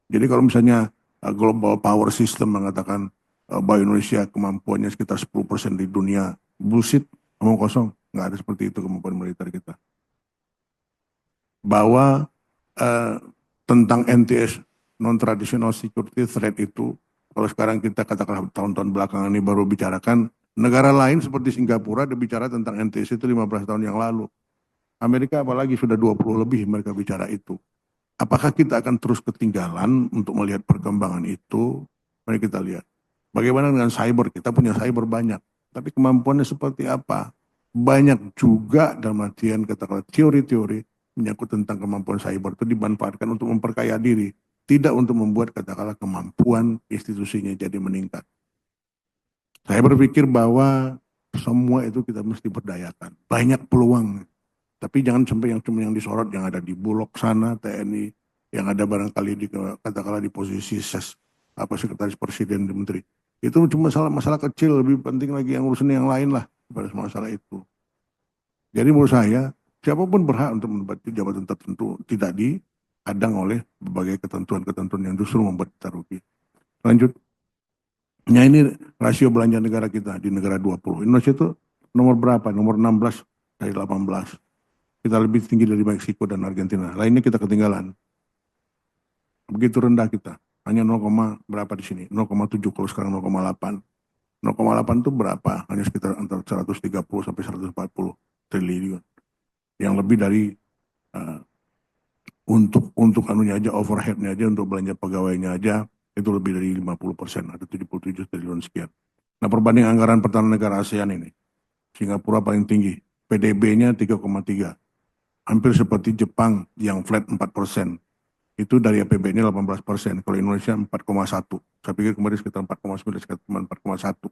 Jadi kalau misalnya global power system mengatakan bahwa Indonesia kemampuannya sekitar 10% di dunia, bullshit, omong kosong, nggak ada seperti itu kemampuan militer kita. Bahwa eh, tentang NTS, non-traditional security threat itu, kalau sekarang kita katakanlah tahun-tahun belakangan ini baru bicarakan, negara lain seperti Singapura udah bicara tentang NTS itu 15 tahun yang lalu. Amerika apalagi sudah 20 lebih mereka bicara itu. Apakah kita akan terus ketinggalan untuk melihat perkembangan itu? Mari kita lihat. Bagaimana dengan cyber? Kita punya cyber banyak. Tapi kemampuannya seperti apa? Banyak juga dalam artian katakanlah teori-teori menyangkut tentang kemampuan cyber itu dimanfaatkan untuk memperkaya diri. Tidak untuk membuat katakanlah kemampuan institusinya jadi meningkat. Saya berpikir bahwa semua itu kita mesti berdayakan. Banyak peluang. Tapi jangan sampai yang cuma yang disorot yang ada di Bulog sana, TNI, yang ada barangkali di katakanlah di posisi sekretaris presiden di menteri. Itu cuma masalah kecil, lebih penting lagi yang urusan yang lain lah pada masalah itu. Jadi menurut saya siapapun berhak untuk menempati jabatan tertentu tidak dihadang oleh berbagai ketentuan-ketentuan yang justru membuat kita rugi. Lanjut. Nah ini rasio belanja negara kita di negara 20. Indonesia itu nomor berapa? Nomor 16 dari 18. Kita lebih tinggi dari Meksiko dan Argentina. Lainnya kita ketinggalan. Begitu rendah kita. Hanya 0, berapa di sini? 0,7 kalau sekarang 0,8. 0,8 itu berapa? Hanya sekitar antara 130 sampai 140 triliun. Yang lebih dari untuk anunya aja, overheadnya aja, untuk belanja pegawainya aja, itu lebih dari 50%, ada 77 triliun sekian. Nah perbanding anggaran pertahanan negara ASEAN ini, Singapura paling tinggi, PDB-nya 3,3. Hampir seperti Jepang yang flat 4%. Itu dari APBN-nya 18%. Kalau Indonesia 4,1. Saya pikir kemarin sekitar 4,9, sekitar 4,1.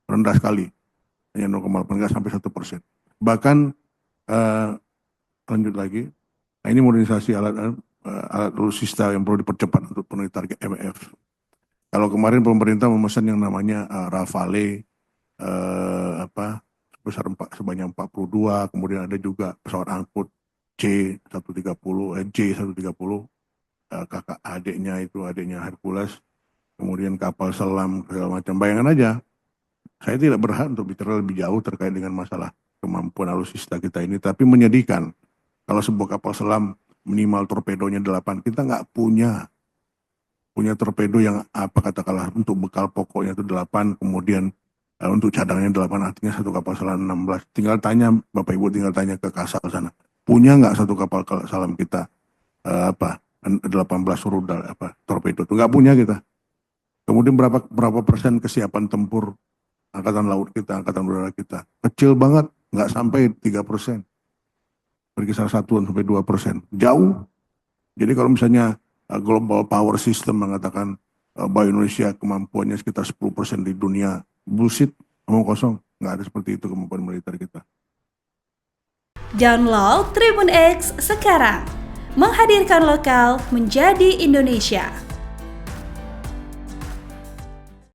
Rendah sekali. Hanya 0,8, nggak sampai 1%. Bahkan, lanjut lagi. Nah ini modernisasi alat alutsista yang perlu dipercepat untuk penuhi target MF. Kalau kemarin pemerintah memesan yang namanya Rafale, sebanyak 42, kemudian ada juga pesawat angkut J130, kakak adiknya Hercules, kemudian kapal selam segala macam. Bayangan aja, saya tidak berhak untuk bicara lebih jauh terkait dengan masalah kemampuan alutsista kita ini, tapi menyedihkan kalau sebuah kapal selam minimal torpedonya 8, kita nggak punya torpedo yang katakanlah untuk bekal pokoknya itu 8, kemudian untuk cadangannya 8, artinya satu kapal selam 16. Tinggal tanya Bapak Ibu, tinggal tanya ke Kasal sana. Punya nggak satu kapal selam kita 18 rudal torpedo itu? Nggak punya kita. Kemudian berapa persen kesiapan tempur angkatan laut kita, angkatan udara kita? Kecil banget, nggak sampai 3%. Berkisar 1 sampai 2%. Jauh. Jadi kalau misalnya global power system mengatakan bahwa Indonesia kemampuannya sekitar 10% di dunia, bullshit, omong kosong. Nggak ada seperti itu kemampuan militer kita. Download Tribun X sekarang. Menghadirkan lokal menjadi Indonesia.